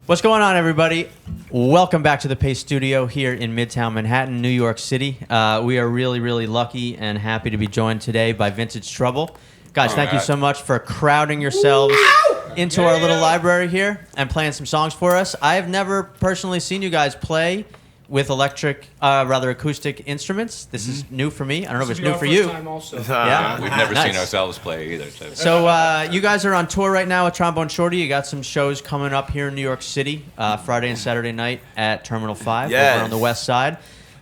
What's going on, everybody? Welcome back to the Pace Studio here in Midtown Manhattan, New York City. We are really, really lucky and happy to be joined today by Vintage Trouble. Guys, thank you so much for crowding yourselves into our little library here and playing some songs for us. I have never personally seen you guys play with acoustic instruments. This is new for me. I don't know if it's new for you. Yeah, we've never seen ourselves play either. So you guys are on tour right now with Trombone Shorty. You got some shows coming up here in New York City, Friday and Saturday night at Terminal 5 over on the West Side.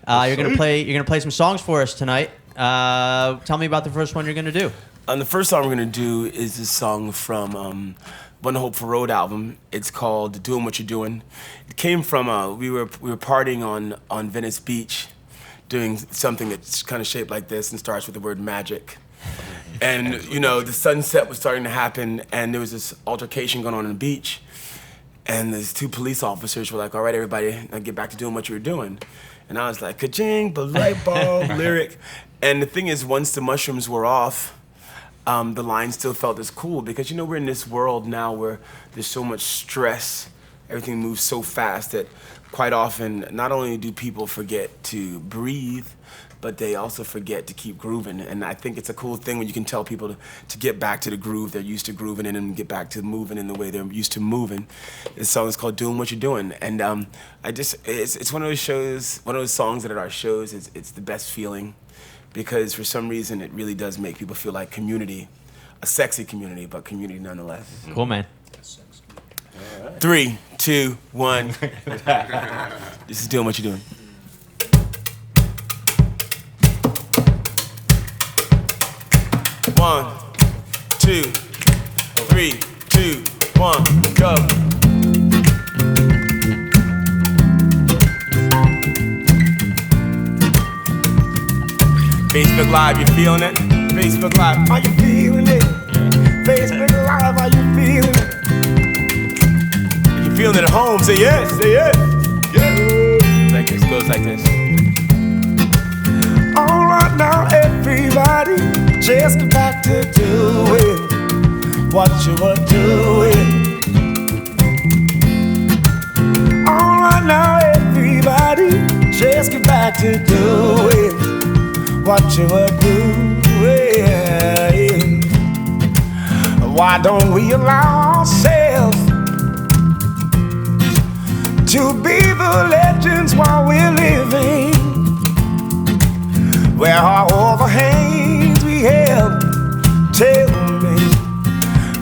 You're gonna play some songs for us tonight. Tell me about the first one you're gonna do. The first song we're gonna do is this song from One Hope for Road album. It's called "Doing What You're Doing." It came from we were partying on Venice Beach, doing something that's kind of shaped like this and starts with the word magic. And the sunset was starting to happen, and there was this altercation going on the beach. And these two police officers were like, "All right, everybody, now get back to doing what you were doing." And I was like, "Ka-ching, but light bulb lyric." And the thing is, once the mushrooms were off, the line still felt as cool because we're in this world now where there's so much stress. Everything moves so fast that quite often not only do people forget to breathe, but they also forget to keep grooving. And I think it's a cool thing when you can tell people to get back to the groove they're used to grooving in and get back to moving in the way they're used to moving. This song is called "Doing What You're Doing." And it's one of those shows, one of those songs that at our shows, it's the best feeling. Because for some reason, it really does make people feel like community, a sexy community, but community nonetheless. Cool, man. 3, 2, 1. This is "Doing What You're Doing." One, 2, 3, 2, 1, go. Facebook Live, you feeling it? Facebook Live, are you feeling it? Facebook Live, are you feeling it? If you're feeling it at home, say yes, say yes. Yeah. Like this, goes like this. All right now, everybody, just get back to doing what you were doing. All right now, everybody, just get back to doing what you were doing. Why don't we allow ourselves to be the legends while we're living? Where are all the hands we held? Tell me,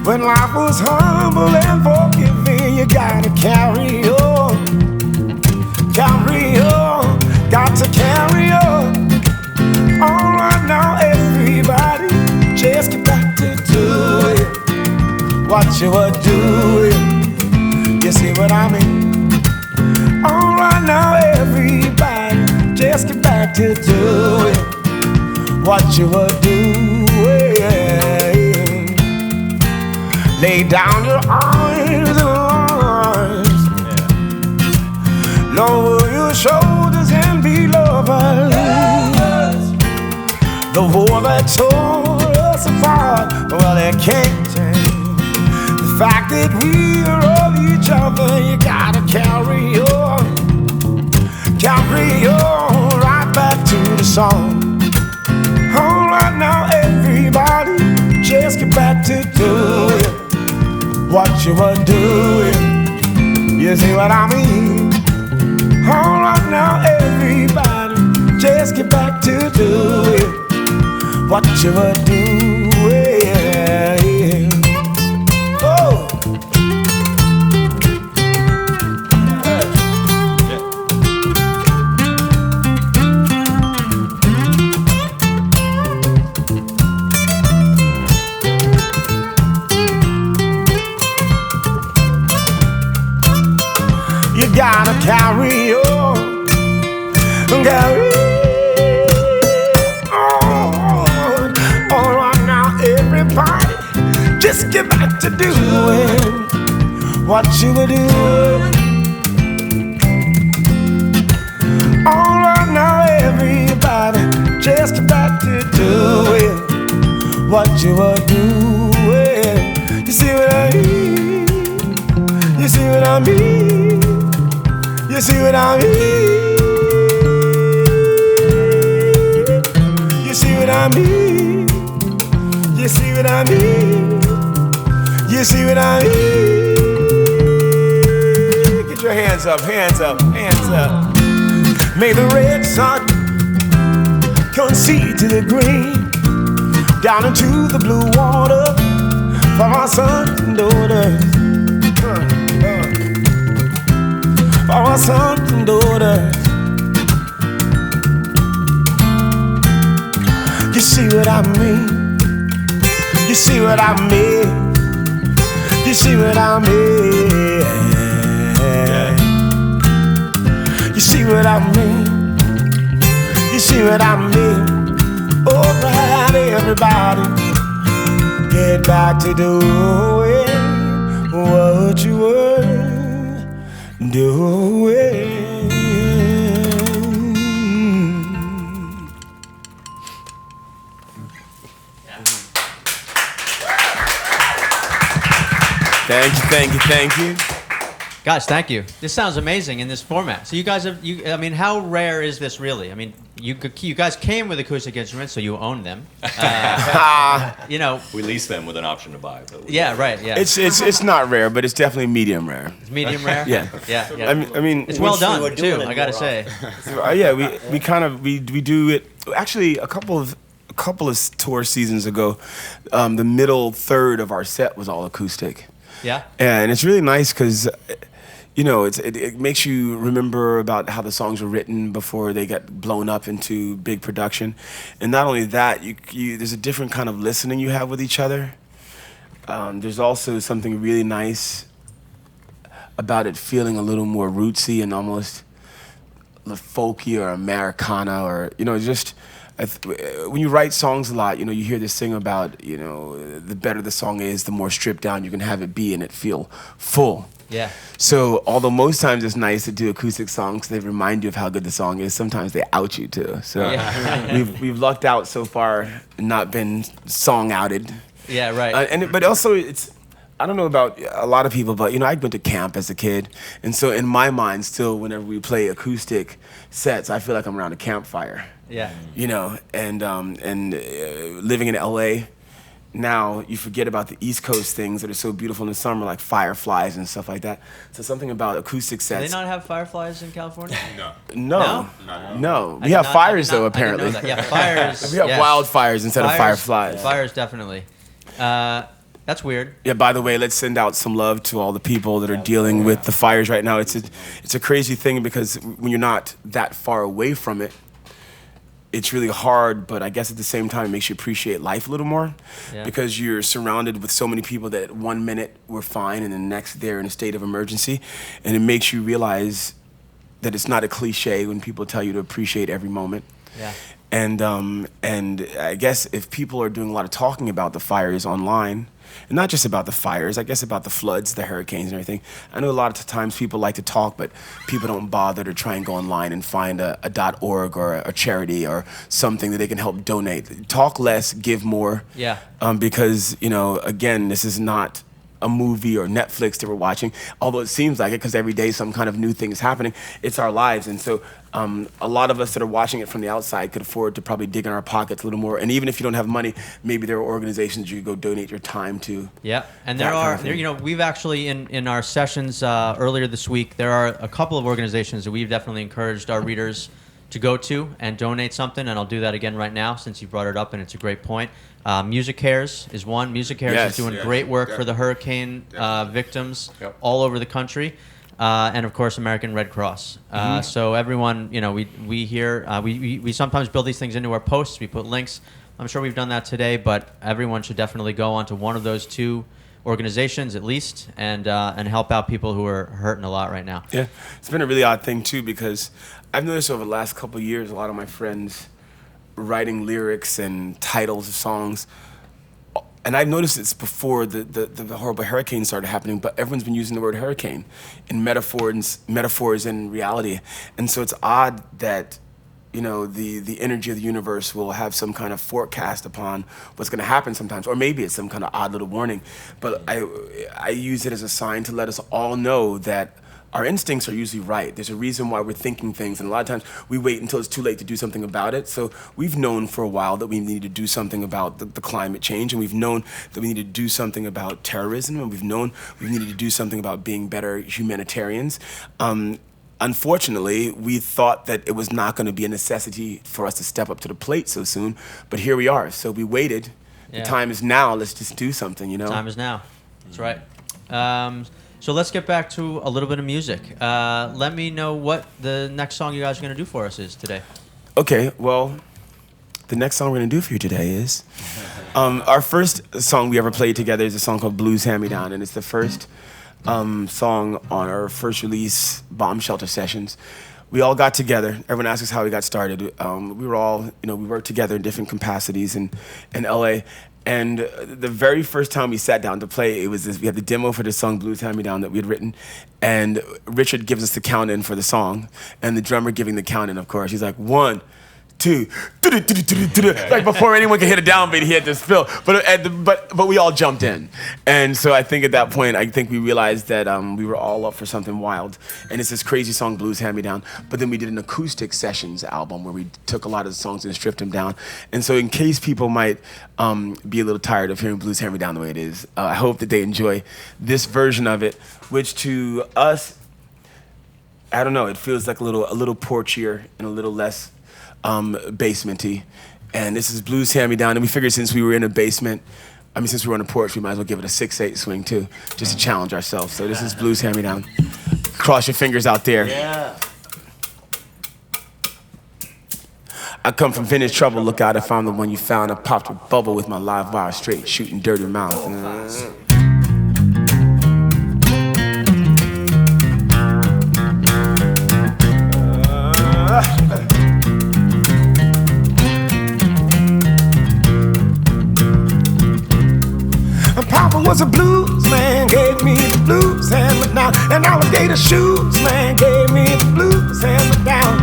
when life was humble and forgiving, you gotta carry on, got to carry on. All right now, everybody, just get back to doing what you were doing. You see what I mean? All right now, everybody, just get back to doing what you were doing. Lay down your arms and arms, lower your shoulders and be lovers. The war that tore us apart, well, it can't change the fact that we are of each other. You gotta carry on right back to the song. All right now, everybody, just get back to doing what you were doing. You see what I mean? All right now, everybody, just get back to doing what you were doing. Oh. You gotta carry on, carry on. All right now, everybody, just get back to doing what you were doing. All right now, everybody, just get back to doing what you were doing. You see what I mean? You see what I mean? You see what I mean? You see what I mean? You see what I mean? You see what I mean? Get your hands up, hands up, hands up. May the red sun concede to the green, down into the blue water for our sons and daughters. For our sons and daughters. You see what I mean? You see what I mean? You see what I mean? You see what I mean? You see what I mean? Alright, everybody, get back to doing what you were doing. Thank you, thank you, thank you. Guys, thank you. This sounds amazing in this format. So you guys have, I mean, how rare is this really? I mean, you guys came with acoustic instruments, so you own them. You know, We lease them with an option to buy. But yeah, right, yeah. It's not rare, but it's definitely medium rare. It's medium rare. Yeah. Yeah. I mean, it's well done we're doing too. it I gotta more say. Yeah, we do it. Actually, a couple of tour seasons ago, the middle third of our set was all acoustic. Yeah. And it's really nice because, you know, it makes you remember about how the songs were written before they got blown up into big production. And not only that, there's a different kind of listening you have with each other. There's also something really nice about it feeling a little more rootsy and almost folky or Americana, or, you know, just when you write songs a lot, you know, you hear this thing about, you know, the better the song is, the more stripped down you can have it be and it feel full. Yeah. So although most times it's nice to do acoustic songs, they remind you of how good the song is. Sometimes they out you too. So we've lucked out so far and not been song outed. Yeah, right. But also it's, I don't know about a lot of people, but, you know, I went to camp as a kid. And so in my mind still, whenever we play acoustic sets, I feel like I'm around a campfire. Yeah. You know, and living in LA, now you forget about the East Coast things that are so beautiful in the summer, like fireflies and stuff like that. So something about acoustic Do sets. they not have fireflies in California? No. We have fires though, apparently. I didn't know that. Yeah, fires. We have wildfires instead of fireflies. Fires, definitely. That's weird. Yeah, by the way, let's send out some love to all the people that are dealing with the fires right now. It's a crazy thing because when you're not that far away from it, it's really hard, but I guess at the same time it makes you appreciate life a little more because you're surrounded with so many people that 1 minute we're fine and the next they're in a state of emergency, and it makes you realize that it's not a cliche when people tell you to appreciate every moment. Yeah. And I guess if people are doing a lot of talking about the fires online, and not just about the fires, I guess about the floods, the hurricanes and everything. I know a lot of times people like to talk, but people don't bother to try and go online and find a .org or a charity or something that they can help donate. Talk less, give more. Yeah. Because, you know, again, this is not a movie or Netflix that we're watching, although it seems like it because every day some kind of new thing is happening. It's our lives. And so a lot of us that are watching it from the outside could afford to probably dig in our pockets a little more. And even if you don't have money, maybe there are organizations you could go donate your time to. Yeah, and you know, we've actually, in our sessions earlier this week, there are a couple of organizations that we've definitely encouraged our readers to go to and donate something, and I'll do that again right now since you brought it up, and it's a great point. Music Cares is one. Music Cares is doing great work for the hurricane victims all over the country, and of course American Red Cross. So everyone, you know, we hear we sometimes build these things into our posts. We put links. I'm sure we've done that today, but everyone should definitely go onto one of those two organizations at least and help out people who are hurting a lot right now. Yeah, it's been a really odd thing too because I've noticed over the last couple of years a lot of my friends writing lyrics and titles of songs, and I've noticed it's before the horrible hurricane started happening, but everyone's been using the word hurricane in metaphors and reality, and so it's odd that, you know, the energy of the universe will have some kind of forecast upon what's going to happen sometimes, or maybe it's some kind of odd little warning, but I use it as a sign to let us all know that our instincts are usually right. There's a reason why we're thinking things, and a lot of times we wait until it's too late to do something about it. So we've known for a while that we need to do something about the climate change, and we've known that we need to do something about terrorism, and we've known we needed to do something about being better humanitarians. Unfortunately, we thought that it was not going to be a necessity for us to step up to the plate so soon, but here we are. So we waited. Yeah. The time is now. Let's just do something, you know? Time is now. That's right. So let's get back to a little bit of music. Let me know what the next song you guys are going to do for us is today. Okay, well, the next song we're going to do for you today is... our first song we ever played together is a song called Blues Hand Me Down, and it's the first song on our first release, Bomb Shelter Sessions. We all got together. Everyone asked us how we got started. We were all, we worked together in different capacities in LA. And the very first time we sat down to play, we had the demo for the song Blues Hand Me Down that we had written, and Richard gives us the count in for the song, and the drummer giving the count in, of course. He's like, 1, 2, like before anyone could hit a downbeat, he had to spill. But we all jumped in, and so I think at that point, we realized that we were all up for something wild. And it's this crazy song, Blues Hand Me Down. But then we did an acoustic sessions album where we took a lot of the songs and stripped them down. And so in case people might be a little tired of hearing Blues Hand Me Down the way it is, I hope that they enjoy this version of it, which to us, I don't know, it feels like a little porchier and a little less basement-y. And this is Blues Hand Me Down, and we figured since we were in a basement, since we were on a porch, we might as well give it a 6/8 swing too, just to challenge ourselves. So this is Blues Hand Me Down. Cross your fingers out there. Yeah. I come from vintage trouble, look out if I'm the one you found. I popped a bubble with my live wire straight, shooting dirty mouth. Papa was a blues man, gave me the blues, hand me down. And alligator shoes, man, gave me the blues, hand me down.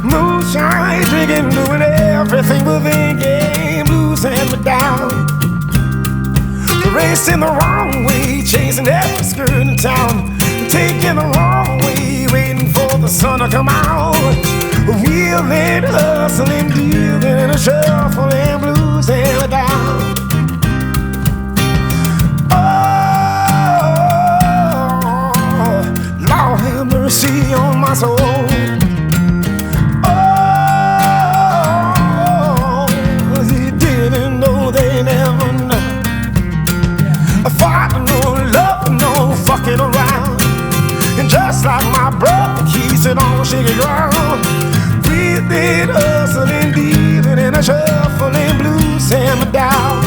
Moonshine, drinking, doing everything within game, blues, hand me down. Racing the wrong way, chasing every skirt in town, taking the wrong way, waiting for the sun to come out. Wheeling, hustling, dealing, and shuffling, blues, hand me down. Lord have mercy on my soul. Oh, he didn't know, they never know. A fight, no love, no fucking around. And just like my brother, he said on shaky ground. Breathing, hustling, dealing, and a shuffling, blues, hand me down.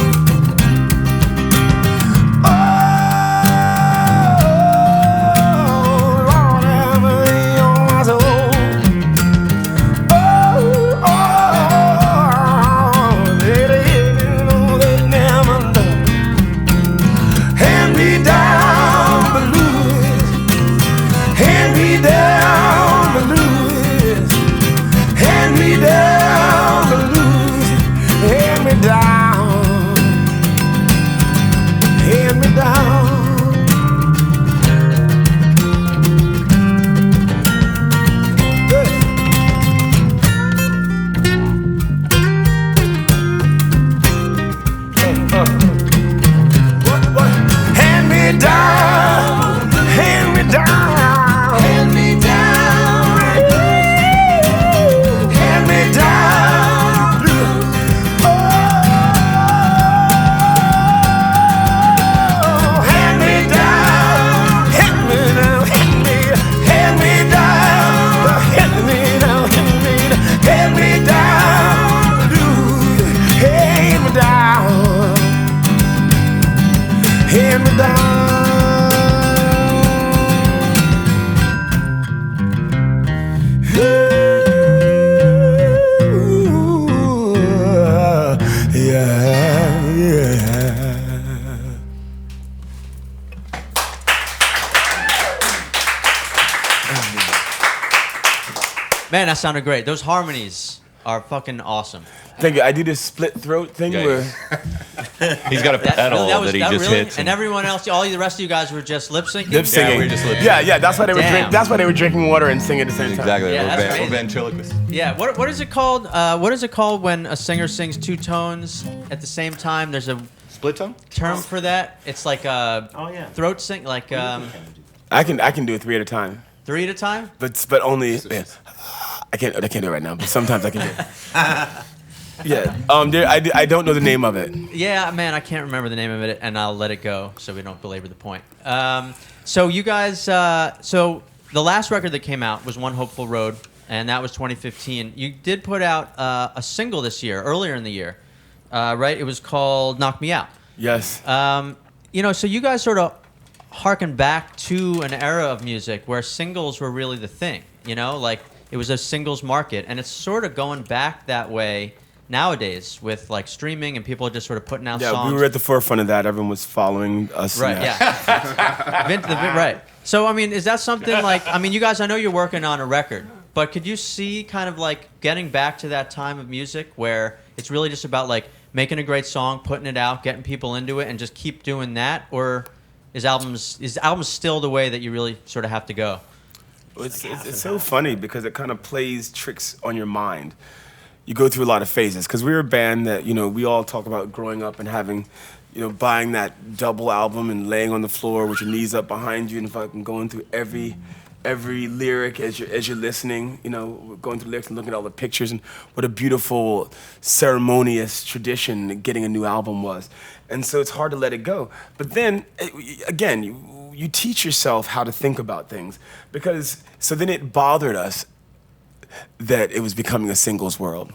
Man, that sounded great. Those harmonies are fucking awesome. Thank you. I do this split throat thing where He's got a pedal that he just hits. And everyone else, the rest of you guys were just lip syncing? Lip singing. Yeah, we were just lip syncing. Yeah, that's why they were Damn. that's why they were drinking water and singing at the same time. Exactly. Yeah, that's We're amazing. ventriloquists. Yeah, what is it called? What is it called when a singer sings two tones at the same time? There's a Split tongue? term for that. It's like a throat sing, like I can do it 3 at a time, 3 at a time. but only I can't do it right now. But sometimes I can do it. Yeah. I don't know the name of it. Yeah, man, I can't remember the name of it, and I'll let it go so we don't belabor the point. So you guys, so the last record that came out was One Hopeful Road, and that was 2015. You did put out a single this year, earlier in the year, right? It was called Knock Me Out. Yes. So you guys sort of harken back to an era of music where singles were really the thing, like it was a singles market, and it's sort of going back that way nowadays with like streaming and people are just sort of putting out songs. Yeah, we were at the forefront of that. Everyone was following us. Right, yeah. Right. So, I mean, is that something like, you guys, I know you're working on a record, but could you see kind of like getting back to that time of music where it's really just about like making a great song, putting it out, getting people into it, and just keep doing that? Or is albums still the way that you really sort of have to go? It's so funny because it kind of plays tricks on your mind. You go through a lot of phases because we were a band that, we all talk about growing up and having, buying that double album and laying on the floor with your knees up behind you and fucking going through every lyric as you're listening, going through lyrics and looking at all the pictures and what a beautiful ceremonious tradition getting a new album was. And so it's hard to let it go. But then, again, you teach yourself how to think about things so then it bothered us that it was becoming a singles world.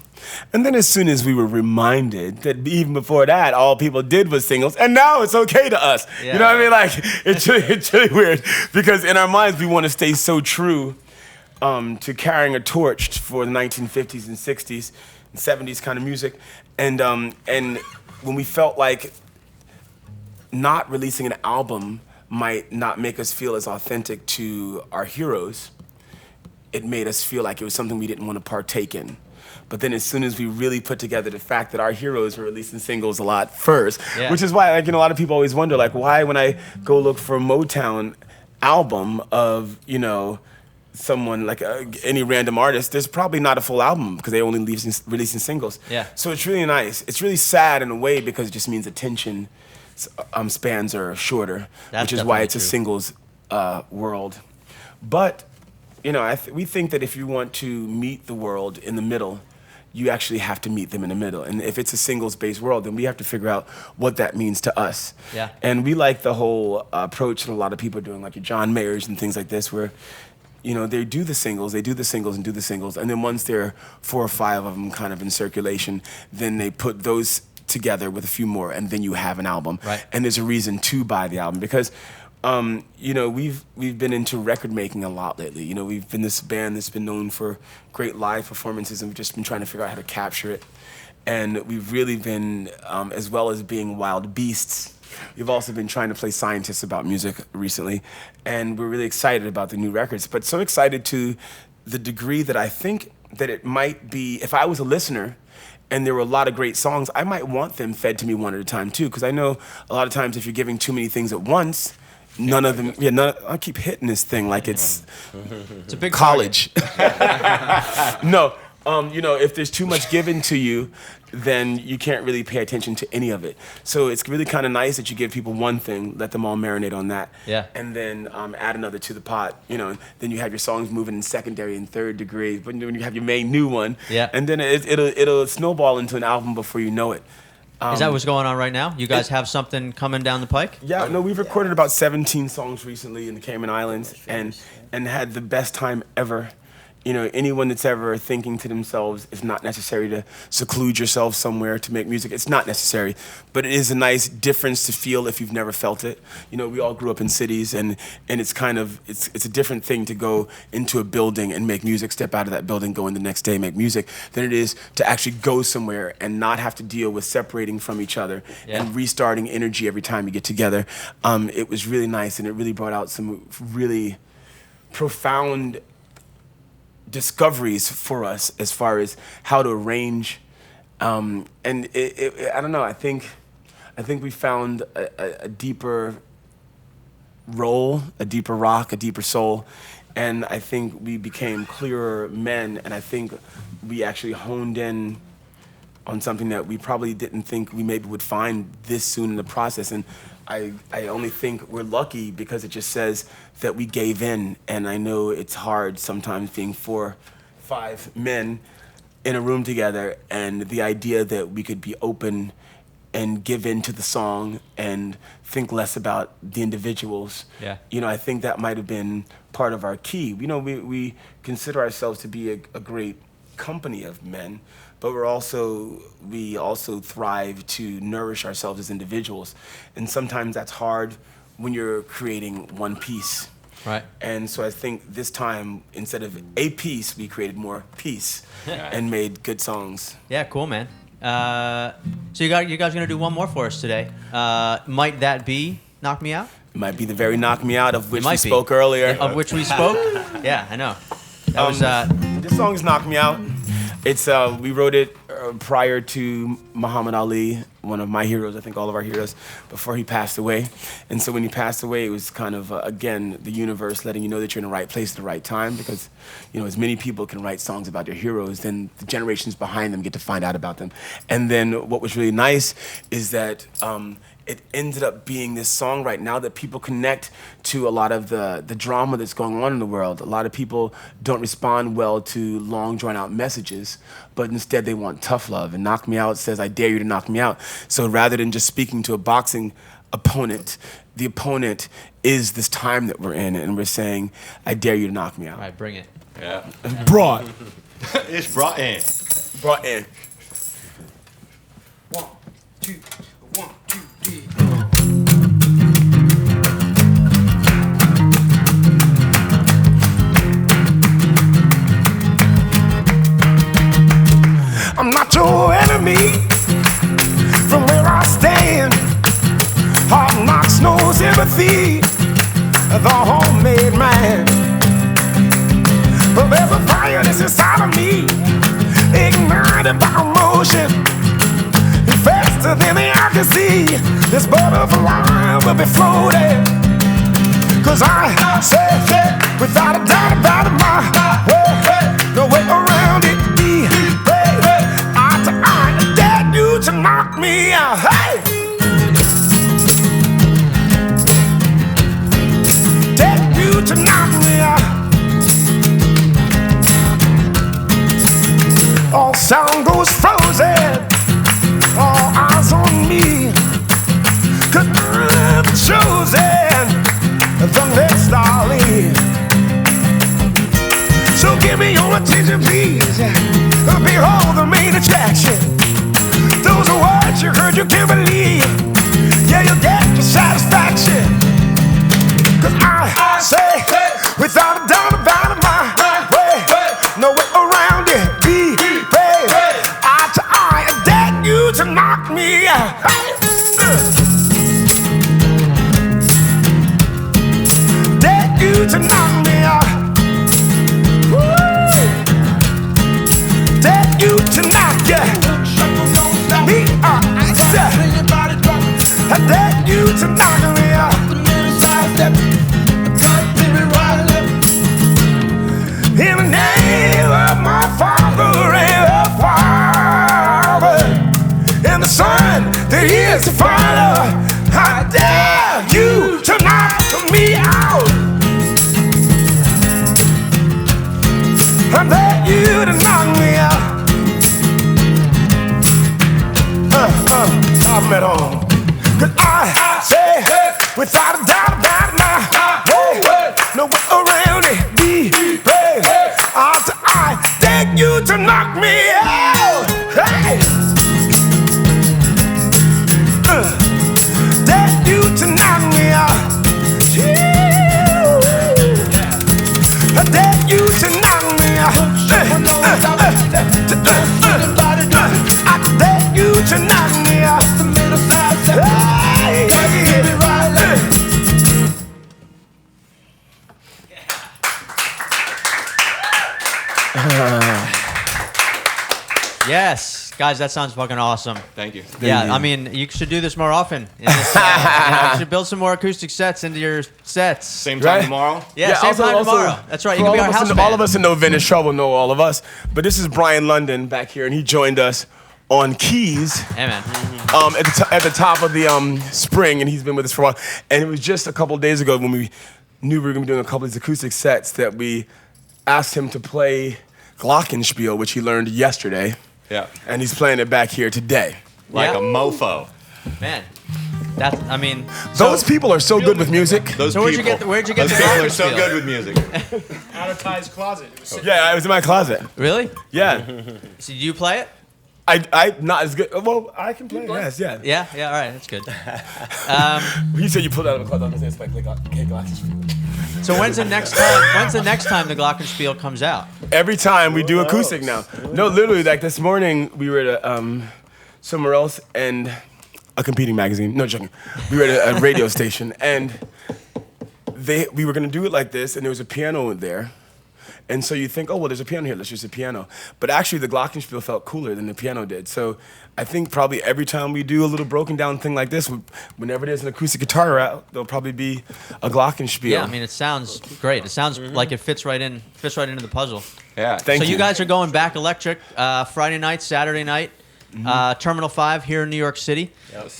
And then as soon as we were reminded that even before that, all people did was singles, and now it's okay to us. Yeah. You know what I mean? Like, it's really weird because in our minds, we want to stay so true to carrying a torch for the 1950s and 60s and 70s kind of music. And when we felt like not releasing an album might not make us feel as authentic to our heroes, it made us feel like it was something we didn't want to partake in. But then as soon as we really put together the fact that our heroes were releasing singles a lot first, which is why a lot of people always wonder, why when I go look for a Motown album of, someone like any random artist, there's probably not a full album because they only releasing singles. Yeah. So it's really nice. It's really sad in a way because it just means attention spans are shorter, which is why it's a singles world. But we think that if you want to meet the world in the middle, you actually have to meet them in the middle. And if it's a singles-based world, then we have to figure out what that means to us. Yeah. And we like the whole approach that a lot of people are doing, like your John Mayers and things like this, where they do the singles, and do the singles, and then once there are 4 or 5 of them kind of in circulation, then they put those together with a few more, and then you have an album. Right. And there's a reason to buy the album because we've been into record making a lot lately. We've been this band that's been known for great live performances, and we've just been trying to figure out how to capture it. And we've really been, as well as being wild beasts, we've also been trying to play scientists about music recently. And we're really excited about the new records, but so excited to the degree that I think that it might be, if I was a listener, and there were a lot of great songs, I might want them fed to me one at a time too, because I know a lot of times if you're giving too many things at once, none of them. I keep hitting this thing like it's a big college. No, if there's too much given to you, then you can't really pay attention to any of it. So it's really kind of nice that you give people one thing, let them all marinate on that, and then add another to the pot. Then you have your songs moving in secondary and third degree. But when you have your main new one, and then it'll snowball into an album before you know it. Is that what's going on right now? You guys have something coming down the pike? Yeah, no, we've recorded about 17 songs recently in the Cayman Islands and had the best time ever. Anyone that's ever thinking to themselves, it's not necessary to seclude yourself somewhere to make music. It's not necessary, but it is a nice difference to feel if you've never felt it. We all grew up in cities, and it's kind of, it's a different thing to go into a building and make music, step out of that building, go in the next day, make music, than it is to actually go somewhere and not have to deal with separating from each other and restarting energy every time you get together. It was really nice, and it really brought out some really profound discoveries for us as far as how to arrange, and I don't know. I think I think we found a deeper role, a deeper rock, a deeper soul. And I think we became clearer men, and I think we actually honed in on something that we probably didn't think we maybe would find this soon in the process. And I only think we're lucky because it just says that we gave in. And I know it's hard sometimes being 4, 5 men in a room together, and the idea that we could be open and give in to the song and think less about the individuals. Yeah. You know, I think that might have been part of our key. You know, we consider ourselves to be a great company of men, but we also thrive to nourish ourselves as individuals. And sometimes that's hard when you're creating one piece. Right. And so I think this time, instead of a piece, we created more peace and made good songs. Yeah, cool, man. So you guys are gonna do one more for us today. Might that be "Knock Me Out"? It might be the very "Knock Me Out" of which we spoke earlier. Of which we spoke? Yeah, I know. That was. This song is "Knock Me Out." It's we wrote it prior to Muhammad Ali, one of my heroes. I think all of our heroes, before he passed away. And so when he passed away, it was kind of again the universe letting you know that you're in the right place at the right time, because you know as many people can write songs about their heroes, then the generations behind them get to find out about them. And then what was really nice is that it ended up being this song right now that people connect to a lot of the drama that's going on in the world. A lot of people don't respond well to long, drawn-out messages, but instead they want tough love. And "Knock Me Out" says, I dare you to knock me out. So rather than just speaking to a boxing opponent, the opponent is this time that we're in, and we're saying, I dare you to knock me out. All right, bring it. Yeah. Brought. It's brought in. Brought in. 1, 2, 1, 2, 3. I'm not your enemy from where I stand. Hard knocks knows empathy, the homemade man. But there's a fire that's inside of me, ignited by emotion. Faster than the eye can see, this butterfly will be floating. Cause I say, without a doubt about it, my way, no way around it. Eye to eye, I dare you to knock me out. Hey! Dare you to knock me out. All sound goes frozen, all eyes on me, 'cause I'm chosen, the next darling. So give me your attention, please. Behold the main attraction. Those are words you heard, you can't believe. Yeah, you'll get your satisfaction. 'Cause I say, without a doubt about it, my way, no way around it. Eye to eye, I dare you to knock me out. Dare you to knock me out. Woo. Dare you to knock me out. I dare you to knock me out. In the name of my Father and the Father and the Son that is the Father, I dare you to knock me out. I dare you to knock me out. I'm at home. 'Cause I say, without a doubt about it, no way around it. Eye to eye, dare you to knock me out. Hey! Dare you to knock me out. I dare you to knock me out. I dare you to knock me out. Hey! Yes, guys, that sounds fucking awesome. Thank you. Yeah, I mean, you should do this more often. You should build some more acoustic sets into your sets. Same time Right? tomorrow. Yeah, same time tomorrow. That's right. You can be our house band. All of us that know Vintage Trouble know all of us. But this is Brian London back here, and he joined us on keys. Hey, man. At the top of the spring, and he's been with us for a while. And it was just a couple days ago when we knew we were going to be doing a couple of these acoustic sets that we asked him to play Glockenspiel, which he learned yesterday. Yeah. And he's playing it back here today. Like Yeah. a mofo. Man, that's, I mean. Those people are so good with music. Those So where'd you people. get where'd you get Those the people are so Glockenspiel? good with music. Out of Ty's closet. It was sitting Yeah, I was in my closet. Really? Yeah. So do you play it? I not as good. Well, I can play. Yes, yeah. Yeah, yeah, all right, that's good. He said you pulled out of a closet. I was going to say, it's like, okay, glasses. So when's the next time the Glockenspiel comes out? Every time we do acoustic now. No, literally, like this morning we were at somewhere else and a competing magazine. No, joking. We were at a radio station and we were gonna do it like this, and there was a piano there. And so you think, oh, well, there's a piano here, let's use a piano. But actually, the Glockenspiel felt cooler than the piano did. So I think probably every time we do a little broken down thing like this, whenever there's an acoustic guitar out, there'll probably be a Glockenspiel. Yeah, I mean, it sounds great. It sounds like it fits right into the puzzle. Yeah. Thank So you. you guys are going back electric Friday night, Saturday night, Terminal 5 here in New York City.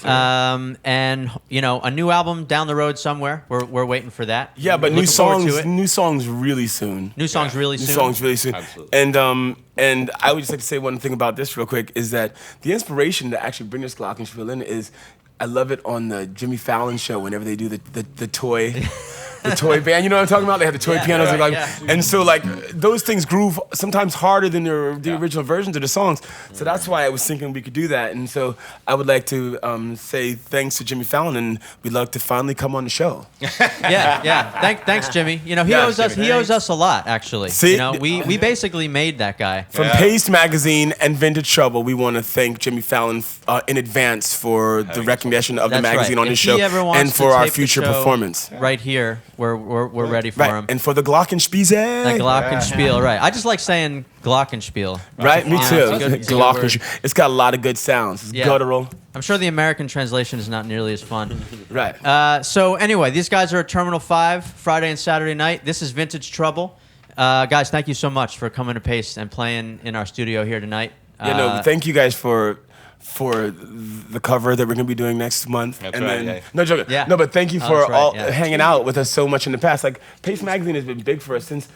And, you know, a new album down the road somewhere. We're waiting for that. Yeah, but Looking forward to it. new songs really soon. New songs really New soon. songs really soon. Absolutely. And I would just like to say one thing about this real quick is that the inspiration to actually bring this Glockenspiel in is I love it on the Jimmy Fallon show whenever they do the toy. The toy band, you know what I'm talking about? They have the toy Yeah, pianos, right, like, yeah. and so like those things groove sometimes harder than the original versions of the songs. So that's why I was thinking we could do that. And so I would like to say thanks to Jimmy Fallon, and we'd like to finally come on the show. Yeah. Thanks, Jimmy. You know, he Yeah, owes us. Jimmy, He owes us a lot, actually. See? You know, we basically made that guy. From Yeah. Paste Magazine and Vintage Trouble, we want to thank Jimmy Fallon in advance for the recognition of the That's magazine right. on If this he show ever wants and to for our tape the future show performance. right here, we're ready for Right, him. and for the Glockenspiel. Like Glockenspiel, right? I just like saying Glockenspiel. Right, me Yeah, too. it's a good- it's a good word. Glockenspiel. It's got a lot of good sounds. It's Yeah. guttural. I'm sure the American translation is not nearly as fun. Right. So anyway, these guys are at Terminal 5 Friday and Saturday night. This is Vintage Trouble. Guys, thank you so much for coming to Pace and playing in our studio here tonight. Thank you guys for the cover that we're gonna be doing next month. That's right, yeah. No joking. Yeah. No, but thank you Oh, for that's right, all yeah. hanging out with us so much in the past. Like Pace Magazine has been big for us since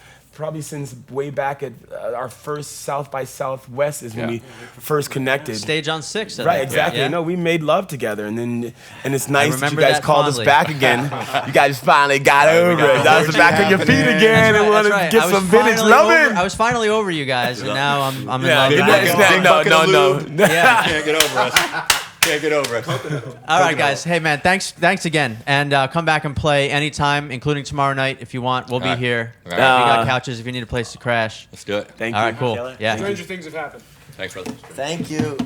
way back at our first South by Southwest is when Yeah. we first connected. Stage on 6. I Right, think. exactly. Yeah. No, we made love together, and it's nice that you remember guys that called fondly. us back again. You guys finally got over got it. Got over us back on your feet happening. again, and want That's to right. get I was some vintage finally loving. I was finally over you guys, and now I'm in love. Yeah, with Big you. bucket- no, bucket no, of no. lube. Yeah. Can't get over us. Can't get over us. All right, guys. Hey, man, thanks again, and come back and play anytime, including tomorrow night if you want. We'll be All right. here. All right. We got couches if you need a place to crash. Let's do it. Thank All you. right, cool. Yeah. Stranger things have happened. Thanks, brother. Thank you.